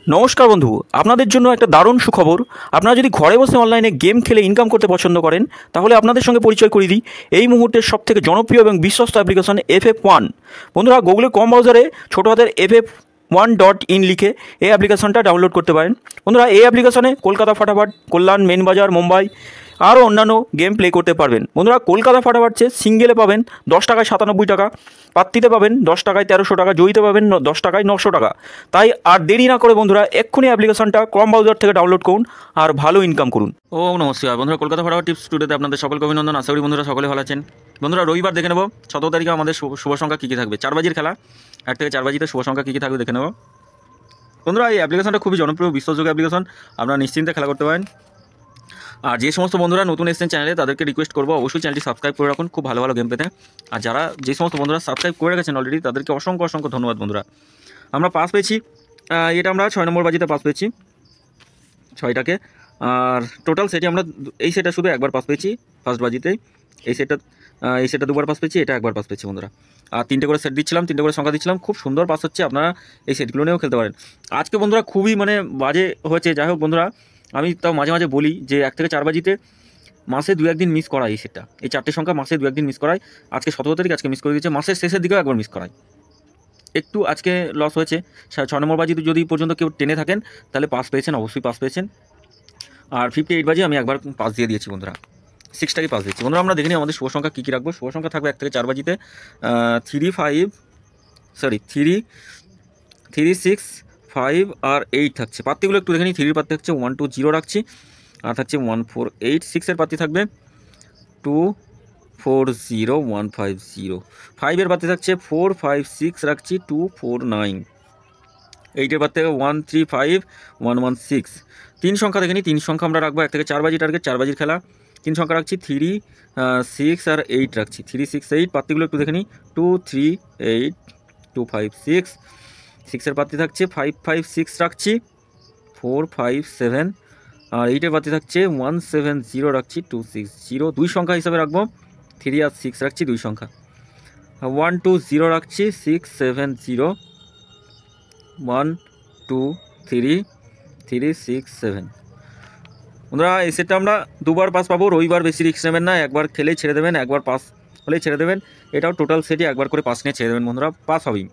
নমস্কার বন্ধু, আপনাদের জন্য একটা দারুণ সুখবর। আপনারা যদি ঘরে বসে অনলাইনে গেম খেলে ইনকাম করতে পছন্দ করেন, তাহলে আপনাদের সঙ্গে পরিচয় করিয়ে দিই এই মুহূর্তের সবথেকে জনপ্রিয় এবং বিশ্বস্ত অ্যাপ্লিকেশন FF1। বন্ধুরা, গুগলে কম ব্রাউজারে ছোটো হাতের FF1.in লিখে এই অ্যাপ্লিকেশনটা ডাউনলোড করতে পারেন। বন্ধুরা, এই অ্যাপ্লিকেশনে কলকাতা ফাটাফাট, কল্যাণ, মেন বাজার, মুম্বাই আরও অন্যান্য গেম প্লে করতে পারবেন। বন্ধুরা, কলকাতা ফাটাফাট সিঙ্গেলে পাবেন 10 টাকায় 97 টাকা, পাত্তিতে পাবেন 10 টাকায় 1300 টাকা, জয়ীতে পাবেন 10 টাকায় 900 টাকা। তাই আর দেরি না করে বন্ধুরা এক্ষুনি অ্যাপ্লিকেশনটা ক্রম ব্রাউজার থেকে ডাউনলোড করুন আর ভালো ইনকাম করুন। ও নমস্কার বন্ধুরা, কলকাতা ফাটাফাট টিপস টুডেতে আপনাদের সকলকে অভিনন্দন। আশা করি বন্ধুরা সকলে ভালো আছেন। বন্ধুরা, রবিবার দেখে নেব 17 তারিখে আমাদের শুভ সংখ্যা কী কী থাকবে। 4 বাজির খেলা, 1 থেকে 4 বাজিতে শুভ সংখ্যা কী কী থাকবে দেখে নেব। বন্ধুরা, এই অ্যাপ্লিকেশনটা খুবই জনপ্রিয় বিশ্বাসযোগ্য অ্যাপ্লিকেশন, আপনারা নিশ্চিন্তে খেলা করতে পারেন। আর যে সমস্ত বন্ধুরা নতুন এসেছেন চ্যানেলে, তাদেরকে রিকোয়েস্ট করবো অবশ্যই চ্যানেলটি সাবস্ক্রাইব করে রাখুন, খুব ভালো ভালো গেম পেতে। আর যে সমস্ত বন্ধুরা সাবস্ক্রাইব করে রেখেছেন অলরেডি, তাদেরকে অসংখ্য ধন্যবাদ। বন্ধুরা, আমরা পাস পেয়েছি, এটা আমরা 6 নম্বর বাজিতে পাস পেয়েছি 6টাকে। আর টোটাল সেটে আমরা এই সেটটা শুধু একবার পাস পেয়েছি ফার্স্ট বাজিতেই। এই সেটটা দুবার পাস পেয়েছি, এটা একবার পাস পেয়েছি বন্ধুরা। আর 3টে করে সেট দিচ্ছিলাম, 3টে করে সংখ্যা দিচ্ছিলাম, খুব সুন্দর পাস হচ্ছে। আপনারা এই সেটগুলো নিয়েও খেলতে পারেন। আজকে বন্ধুরা খুবই বাজে হয়েছে। যাই হোক বন্ধুরা, আমি তাও মাঝে মাঝে বলি যে 1 থেকে 4 বাজিতে মাসে 2-1 দিন মিস করাই। এই সেটটা, এই 4টে সংখ্যা মাসে 2-1 দিন মিস করাই। আজকে 17 তারিখ, আজকে মিস করে দিয়েছে। মাসের শেষের দিকেও একবার মিস করাই, একটু আজকে লস হয়েছে। 6 নম্বর বাজি যদি পর্যন্ত কেউ টেনে থাকেন তাহলে পাস পেয়েছেন, অবশ্যই পাস পেয়েছেন। আর 58 বাজি আমি একবার পাস দিয়ে দিয়েছি বন্ধুরা, 6টাকে পাস দিয়েছি। বন্ধুরা, আমরা দেখে নিই আমাদের শুভ সংখ্যা কী কী রাখবো। শুভ সংখ্যা থাকবে 1 থেকে 4 বাজিতে 3, 6, 5 আর 8 থাকছে। পাত্তিগুলো একটু দেখে নিই। 3-এর পাত্তি থাকছে 1, 2, 0 রাখছি, আর থাকছে 1, 4, 8। 6-এর পাত্তি থাকবে 2, 4, 0, 1, 5, 0। 5-এর পাত্তি থাকছে 4, 5, 6 রাখছি, 2, 4, 9। 8-এর পাত্তি থেকে 1, 3, 5, 1, 1, 6। 3 সংখ্যা দেখে নিই। 3 সংখ্যা আমরা রাখবো 1 থেকে 4 বাজি টার্গেট, 4 বাজির খেলা। 3 সংখ্যা রাখছি 3, 6 আর 8 রাখছি, 3, 6, 8। পাত্তিগুলো একটু দেখে নিই। 2, 3, 8, 2, 5, 6। 6-এর পাত্তি থাকছে 5, 5, 6 রাখছি, 4, 5, 7। আর 8-এর পাত্তি থাকছে 1, 7, 0 রাখছি, 2, 6, 0। 2 সংখ্যা হিসাবে রাখবো 3 আর 6 রাখছি, 2 সংখ্যা। 1, 2, 0 রাখছি, 6, 7, 0, 1, 2, 3, 3, 6, 7। বন্ধুরা, এই সেটটা আমরা দুবার পাস পাবো। রবিবার বেশি রিস্ক নেবেন না, একবার খেলেই ছেড়ে দেবেন, একবার পাস হলেই ছেড়ে দেবেন। এটাও টোটাল সেটই একবার করে পাস নিয়ে ছেড়ে দেবেন বন্ধুরা, পাস হবেই।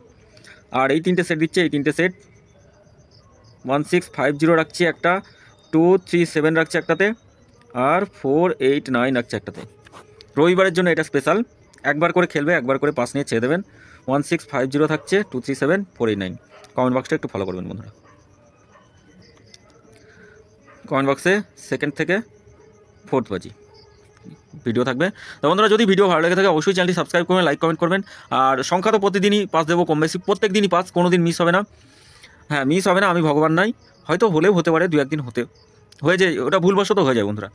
আর এই 3টে সেট দিচ্ছে, এই 3টে সেট 1, 6, 5, 0 রাখছি একটা, 2, 3, 7 রাখছি একটাতে, আর 4, 8, 9 রাখছি একটাতে। রবিবারের জন্য এটা স্পেশাল, একবার করে খেলবে, একবার করে পাস নিয়ে ছেড়ে দেবেন। 1, 6, 5, 0 থাকছে, 2, 3, 7, 4, 8, 9। কমেন্ট বক্সটা একটু ফলো করবেন বন্ধুরা। কমেন্ট বক্সে 2nd থেকে 4th বাজি ভিডিও থাকবে। তো বন্ধুরা, যদি ভিডিও ভালো লেগে থাকে অবশ্যই চ্যানেলটি সাবস্ক্রাইব করবেন, লাইক কমেন্ট করবেন। আর সংখ্যা তো প্রতিদিনই পাস দেবো, কম বেশি প্রত্যেক দিনই পাস, কোনো দিন মিস হবে না। হ্যাঁ, মিস হবে না, আমি ভগবান নাই, হয়তো হলেও হতে পারে 2-1 দিন হয়ে যায়, ওটা ভুলবশত হয়ে যায় বন্ধুরা।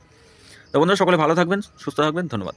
তো বন্ধুরা, সকলে ভালো থাকবেন, সুস্থ থাকবেন, ধন্যবাদ।